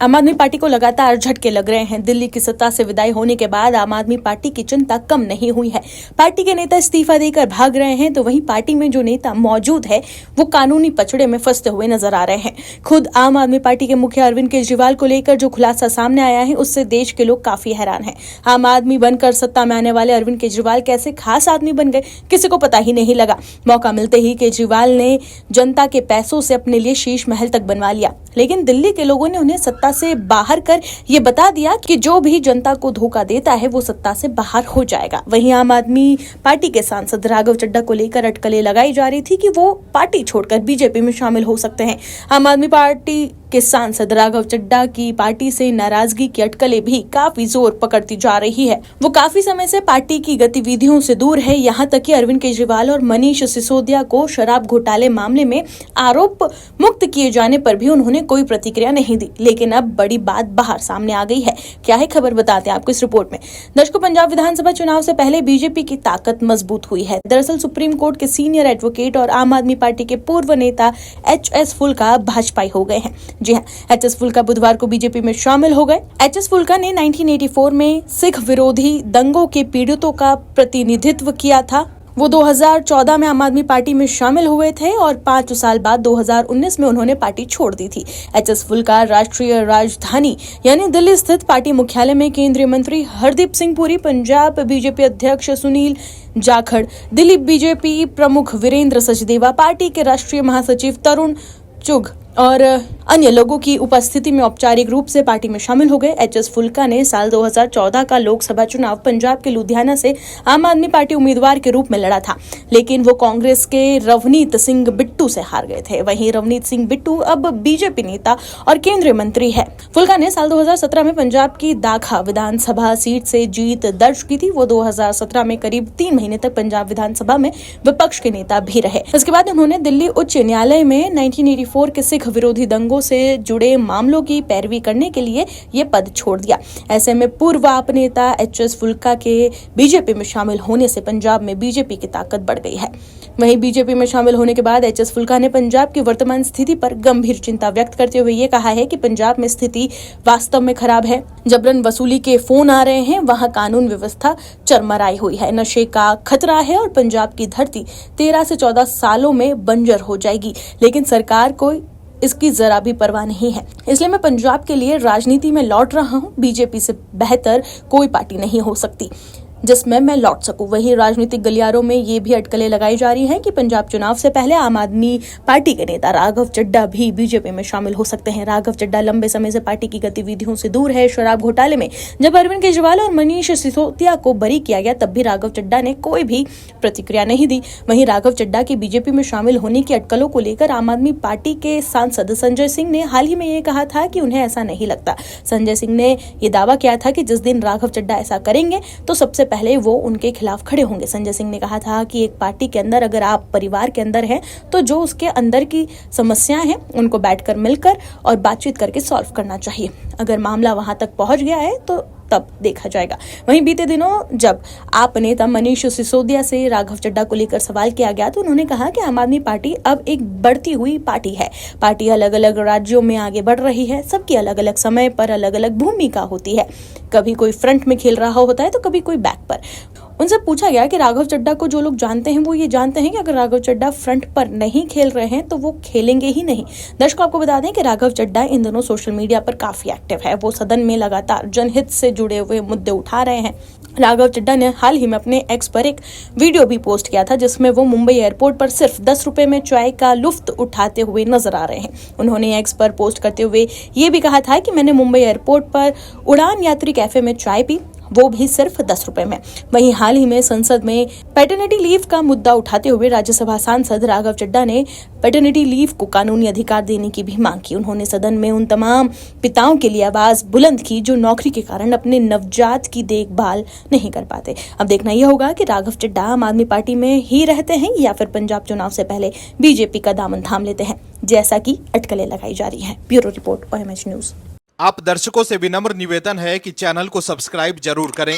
आम आदमी पार्टी को लगातार झटके लग रहे हैं। दिल्ली की सत्ता से विदाई होने के बाद आम आदमी पार्टी की चिंता कम नहीं हुई है। पार्टी के नेता इस्तीफा देकर भाग रहे हैं, तो वहीं पार्टी में जो नेता मौजूद है वो कानूनी पचड़े में फंसते हुए नजर आ रहे हैं। खुद आम आदमी पार्टी के मुखिया अरविंद केजरीवाल को लेकर जो खुलासा सामने आया है, उससे देश के लोग काफी हैरान हैं। आम आदमी बनकर सत्ता में आने वाले अरविंद केजरीवाल कैसे खास आदमी बन गए, किसी को पता ही नहीं लगा। मौका मिलते ही केजरीवाल ने जनता के पैसों से अपने लिए शीश महल तक बनवा लिया, लेकिन दिल्ली के लोगों ने उन्हें सत्ता से बाहर कर ये बता दिया कि जो भी जनता को धोखा देता है वो सत्ता से बाहर हो जाएगा। वहीं आम आदमी पार्टी के सांसद राघव चड्ढा को लेकर अटकलें लगाई जा रही थी कि वो पार्टी छोड़कर बीजेपी में शामिल हो सकते हैं। आम आदमी पार्टी के सांसद राघव चड्ढा की पार्टी से नाराजगी की अटकलें भी काफी जोर पकड़ती जा रही है। वो काफी समय से पार्टी की गतिविधियों से दूर है। यहाँ तक कि अरविंद केजरीवाल और मनीष सिसोदिया को शराब घोटाले मामले में आरोप मुक्त किए जाने पर भी उन्होंने कोई प्रतिक्रिया नहीं दी। लेकिन अब बड़ी बात बाहर सामने आ गई है। क्या है खबर, बताते हैं आपको इस रिपोर्ट में। दर्शकों, पंजाब विधानसभा चुनाव से पहले बीजेपी की ताकत मजबूत हुई है। दरअसल सुप्रीम कोर्ट के सीनियर एडवोकेट और आम आदमी पार्टी के पूर्व नेता एच.एस. फुल्का भाजपाई हो गए हैं। जी हाँ, एच.एस. फुल्का बुधवार को बीजेपी में शामिल हो गए। एच.एस. फुल्का ने 1984 में सिख विरोधी दंगों के पीड़ितों का प्रतिनिधित्व किया था। वो 2014 में आम आदमी पार्टी में शामिल हुए थे और 5 साल बाद 2019 में उन्होंने पार्टी छोड़ दी थी। एच.एस. फुल्का राष्ट्रीय राजधानी यानी दिल्ली स्थित पार्टी मुख्यालय में केंद्रीय मंत्री हरदीप सिंह पुरी, पंजाब बीजेपी अध्यक्ष सुनील जाखड़, दिल्ली बीजेपी प्रमुख वीरेंद्र सचदेवा, पार्टी के राष्ट्रीय महासचिव तरुण चुग और अन्य लोगों की उपस्थिति में औपचारिक रूप से पार्टी में शामिल हो गए। एच.एस. फुल्का ने साल 2014 का लोकसभा चुनाव पंजाब के लुधियाना से आम आदमी पार्टी उम्मीदवार के रूप में लड़ा था, लेकिन वो कांग्रेस के रवनीत सिंह बिट्टू से हार गए थे। वहीं रवनीत सिंह बिट्टू अब बीजेपी नेता और केंद्रीय मंत्री है। फुल्का ने साल 2017 में पंजाब की दाखा विधानसभा सीट से जीत दर्ज की थी। वो 2017 में करीब 3 महीने तक पंजाब विधानसभा में विपक्ष के नेता भी रहे। इसके बाद उन्होंने दिल्ली उच्च न्यायालय में 1984 के सिख विरोधी दंगों से जुड़े मामलों की पैरवी करने के लिए ये पद छोड़ दिया। ऐसे में पूर्व आप नेता एच.एस. फुल्का के बीजेपी में शामिल होने से पंजाब में बीजेपी की ताकत बढ़ गई है। वहीं बीजेपी में शामिल होने के बाद एच.एस. फुल्का ने पंजाब की वर्तमान स्थिति पर गंभीर चिंता व्यक्त करते हुए ये कहा है कि पंजाब में स्थिति वास्तव में खराब है। जबरन वसूली के फोन आ रहे हैं, वहां कानून व्यवस्था चरमराई हुई है, नशे का खतरा है और पंजाब की धरती 13 से 14 सालों में बंजर हो जाएगी। लेकिन सरकार को इसकी जरा भी परवाह नहीं है। इसलिए मैं पंजाब के लिए राजनीति में लौट रहा हूं। बीजेपी से बेहतर कोई पार्टी नहीं हो सकती जिसमें मैं लौट सकूं। वहीं राजनीतिक गलियारों में ये भी अटकलें लगाई जा रही हैं कि पंजाब चुनाव से पहले आम आदमी पार्टी के नेता राघव चड्ढा भी बीजेपी में शामिल हो सकते हैं। राघव चड्ढा लंबे समय से पार्टी की गतिविधियों से दूर है। शराब घोटाले में जब अरविंद केजरीवाल और मनीष सिसोदिया को बरी किया गया, तब भी राघव चड्ढा ने कोई भी प्रतिक्रिया नहीं दी। वहीं राघव चड्ढा के बीजेपी में शामिल होने की अटकलों को लेकर आम आदमी पार्टी के सांसद संजय सिंह ने हाल ही में ये कहा था कि उन्हें ऐसा नहीं लगता। संजय सिंह ने ये दावा किया था कि जिस दिन राघव चड्ढा ऐसा करेंगे तो सबसे पहले वो उनके खिलाफ खड़े होंगे। संजय सिंह ने कहा था कि एक पार्टी के अंदर अगर आप परिवार के अंदर हैं तो जो उसके अंदर की समस्याएं हैं उनको बैठकर मिलकर और बातचीत करके सॉल्व करना चाहिए। अगर मामला वहां तक पहुंच गया है तो तब देखा जाएगा। वहीं बीते दिनों जब आप नेता मनीष सिसोदिया से राघव चड्ढा को लेकर सवाल किया गया तो उन्होंने कहा कि आम आदमी पार्टी अब एक बढ़ती हुई पार्टी है। पार्टी अलग अलग राज्यों में आगे बढ़ रही है। सबकी अलग अलग समय पर अलग अलग भूमिका होती है। कभी कोई फ्रंट में खेल रहा होता है तो कभी कोई बैक पर। उनसे पूछा गया कि राघव चड्ढा को जो लोग जानते हैं वो ये जानते हैं कि अगर राघव चड्ढा फ्रंट पर नहीं खेल रहे हैं तो वो खेलेंगे ही नहीं। दर्शकों, आपको बता दें कि राघव चड्ढा इन दोनों सोशल मीडिया पर काफी एक्टिव है। वो सदन में लगातार जनहित से जुड़े हुए मुद्दे उठा रहे हैं। राघव चड्ढा ने हाल ही में अपने एक्स पर एक वीडियो भी पोस्ट किया था जिसमें वो मुंबई एयरपोर्ट पर सिर्फ 10 रुपए में चाय का लुफ्त उठाते हुए नजर आ रहे हैं। उन्होंने एक्स पर पोस्ट करते हुए ये भी कहा था कि मैंने मुंबई एयरपोर्ट पर उड़ान यात्री कैफे में चाय पी, वो भी सिर्फ 10 रुपए में। वहीं हाल ही में संसद में पैटर्निटी लीव का मुद्दा उठाते हुए राज्यसभा सांसद राघव चड्ढा ने पैटर्निटी लीव को कानूनी अधिकार देने की भी मांग की। उन्होंने सदन में उन तमाम पिताओं के लिए आवाज बुलंद की जो नौकरी के कारण अपने नवजात की देखभाल नहीं कर पाते। अब देखना यह होगा कि राघव चड्ढा आम आदमी पार्टी में ही रहते हैं या फिर पंजाब चुनाव से पहले बीजेपी का दामन थाम लेते हैं, जैसा कि अटकलें लगाई जा रही हैं। Bureau report, OMH news. आप दर्शकों से विनम्र निवेदन है कि चैनल को सब्सक्राइब जरूर करें